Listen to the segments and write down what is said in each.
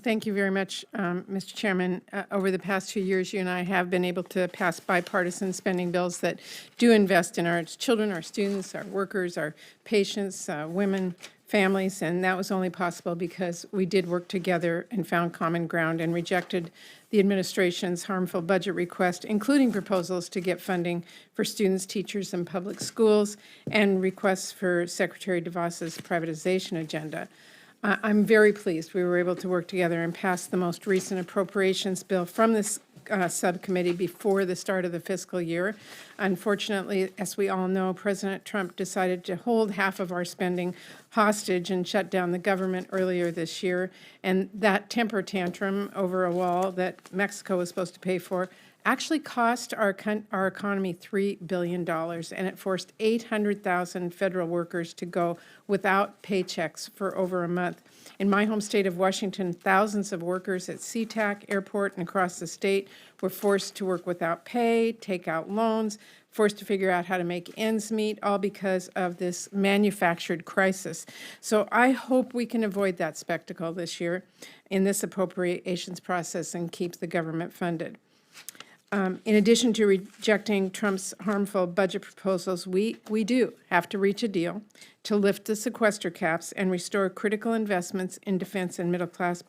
Thank you very much, Mr. Chairman. Over the past 2 years, you and I have been able to pass bipartisan spending bills that do invest in our children, our students, our workers, our patients, women, families, and that was only possible because we did work together and found common ground and rejected the administration's harmful budget request, including proposals to get funding for students, teachers, and public schools, and requests for Secretary DeVos's privatization agenda. I'm very pleased we were able to work together and pass the most recent appropriations bill from this subcommittee before the start of the fiscal year. Unfortunately, as we all know, President Trump decided to hold half of our spending hostage and shut down the government earlier this year. And that temper tantrum over a wall that Mexico was supposed to pay for actually cost our economy $3 billion, and it forced 800,000 federal workers to go without paychecks for over a month. In my home state of Washington, thousands of workers at SeaTac Airport and across the state were forced to work without pay, take out loans, forced to figure out how to make ends meet, all because of this manufactured crisis. So I hope we can avoid that spectacle this year in this appropriations process and keep the government funded. In addition to rejecting Trump's harmful budget proposals, we do have to reach a deal to lift the sequester caps and restore critical investments in defense and middle-class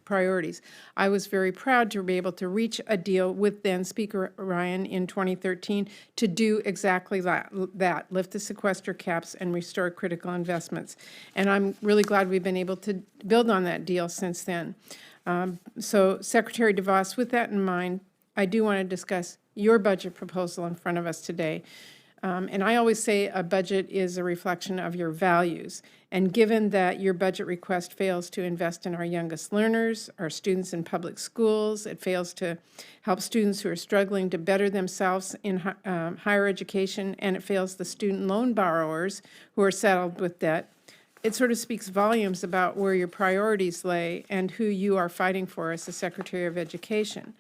priorities. I was very proud to be able to reach a deal with then Speaker Ryan in 2013 to do exactly that, lift the sequester caps and restore critical investments. And I'm really glad we've been able to build on that deal since then. So Secretary DeVos, with that in mind, I do want to discuss your budget proposal in front of us today. And I always say a budget is a reflection of your values. And given that your budget request fails to invest in our youngest learners, our students in public schools, it fails to help students who are struggling to better themselves in higher education, and it fails the student loan borrowers who are saddled with debt, it sort of speaks volumes about where your priorities lay and who you are fighting for as the Secretary of Education.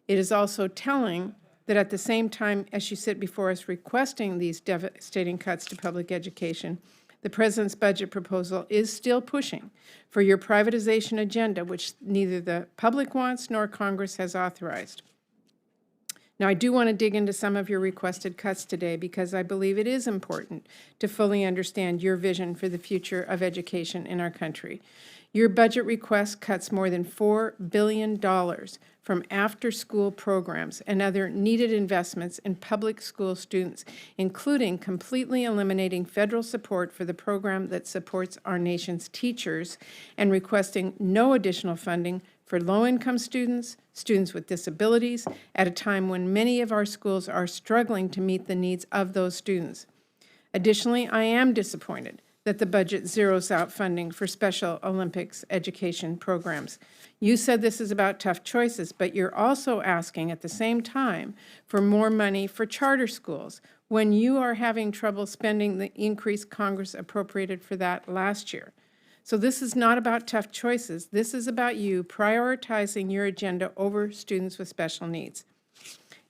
It is also telling that at the same time as you sit before us requesting these devastating cuts to public education, the President's budget proposal is still pushing for your privatization agenda, which neither the public wants nor Congress has authorized. Now, I do want to dig into some of your requested cuts today because I believe it is important to fully understand your vision for the future of education in our country. Your budget request cuts more than $4 billion from after-school programs and other needed investments in public school students, including completely eliminating federal support for the program that supports our nation's teachers and requesting no additional funding for low-income students, students with disabilities, at a time when many of our schools are struggling to meet the needs of those students. Additionally, I am disappointed that the budget zeroes out funding for Special Olympics education programs. You said this is about tough choices, but you're also asking at the same time for more money for charter schools when you are having trouble spending the increase Congress appropriated for that last year. So this is not about tough choices. This is about you prioritizing your agenda over students with special needs.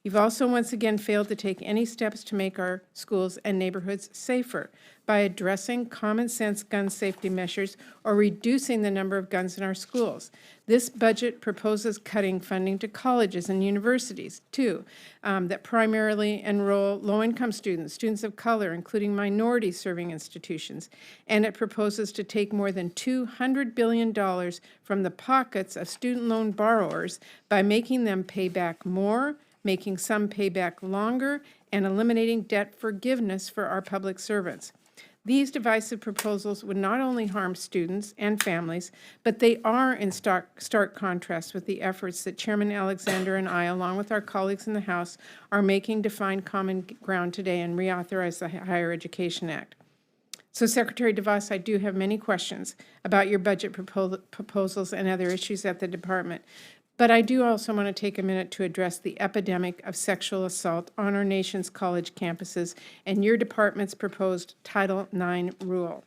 You've also once again failed to take any steps to make our schools and neighborhoods safer by addressing common sense gun safety measures or reducing the number of guns in our schools. This budget proposes cutting funding to colleges and universities, too, that primarily enroll low-income students, students of color, including minority-serving institutions. And it proposes to take more than $200 billion from the pockets of student loan borrowers by making them pay back more, making some pay back longer, and eliminating debt forgiveness for our public servants. These divisive proposals would not only harm students and families, but they are in stark contrast with the efforts that Chairman Alexander and I, along with our colleagues in the House, are making to find common ground today and reauthorize the Higher Education Act. So, Secretary DeVos, I do have many questions about your budget proposals and other issues at the department. But I do also want to take a minute to address the epidemic of sexual assault on our nation's college campuses and your department's proposed Title IX rule.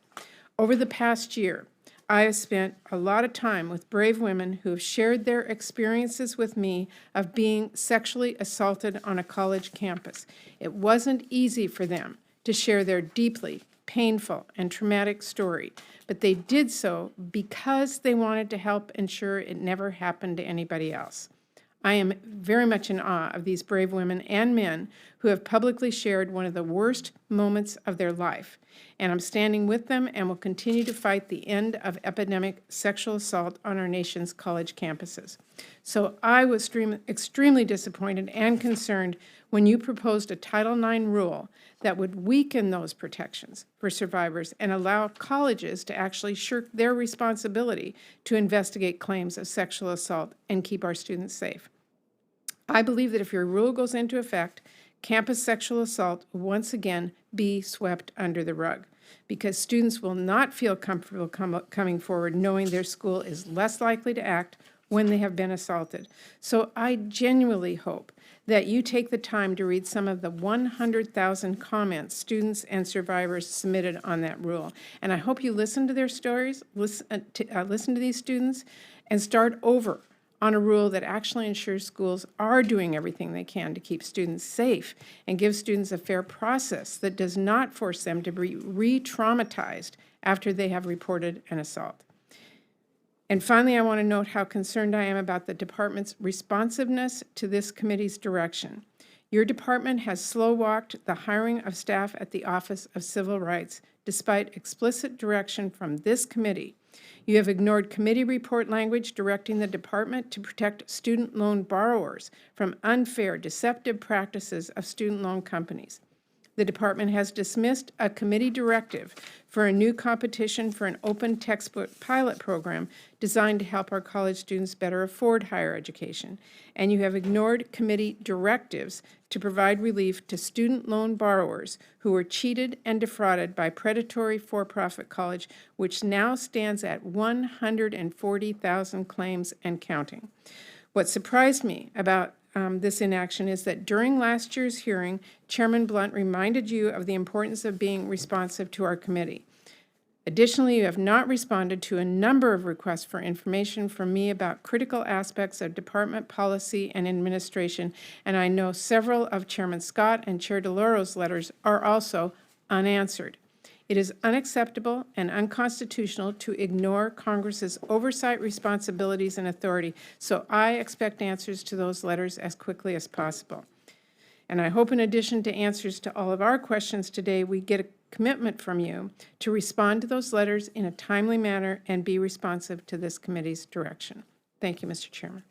Over the past year, I have spent a lot of time with brave women who have shared their experiences with me of being sexually assaulted on a college campus. It wasn't easy for them to share their deeply painful, and traumatic story, but they did so because they wanted to help ensure it never happened to anybody else. I am very much in awe of these brave women and men who have publicly shared one of the worst moments of their life, and I'm standing with them and will continue to fight the end of epidemic sexual assault on our nation's college campuses. So I was extremely disappointed and concerned when you proposed a Title IX rule that would weaken those protections for survivors and allow colleges to actually shirk their responsibility to investigate claims of sexual assault and keep our students safe. I believe that if your rule goes into effect, campus sexual assault will once again be swept under the rug because students will not feel comfortable coming forward knowing their school is less likely to act when they have been assaulted. So I genuinely hope that you take the time to read some of the 100,000 comments students and survivors submitted on that rule. And I hope you listen to their stories, listen to these students, and start over on a rule that actually ensures schools are doing everything they can to keep students safe and give students a fair process that does not force them to be re-traumatized after they have reported an assault. And finally, I want to note how concerned I am about the department's responsiveness to this committee's direction. Your department has slow-walked the hiring of staff at the Office of Civil Rights, despite explicit direction from this committee. You have ignored committee report language directing the department to protect student loan borrowers from unfair, deceptive practices of student loan companies. The department has dismissed a committee directive for a new competition for an open textbook pilot program designed to help our college students better afford higher education. And you have ignored committee directives to provide relief to student loan borrowers who were cheated and defrauded by predatory for-profit college, which now stands at 140,000 claims and counting. What surprised me about this inaction is that during last year's hearing, Chairman Blunt reminded you of the importance of being responsive to our committee. Additionally, you have not responded to a number of requests for information from me about critical aspects of department policy and administration, and I know several of Chairman Scott and Chair DeLauro's letters are also unanswered. It is unacceptable and unconstitutional to ignore Congress's oversight responsibilities and authority, so I expect answers to those letters as quickly as possible. And I hope in addition to answers to all of our questions today, we get a commitment from you to respond to those letters in a timely manner and be responsive to this committee's direction. Thank you, Mr. Chairman.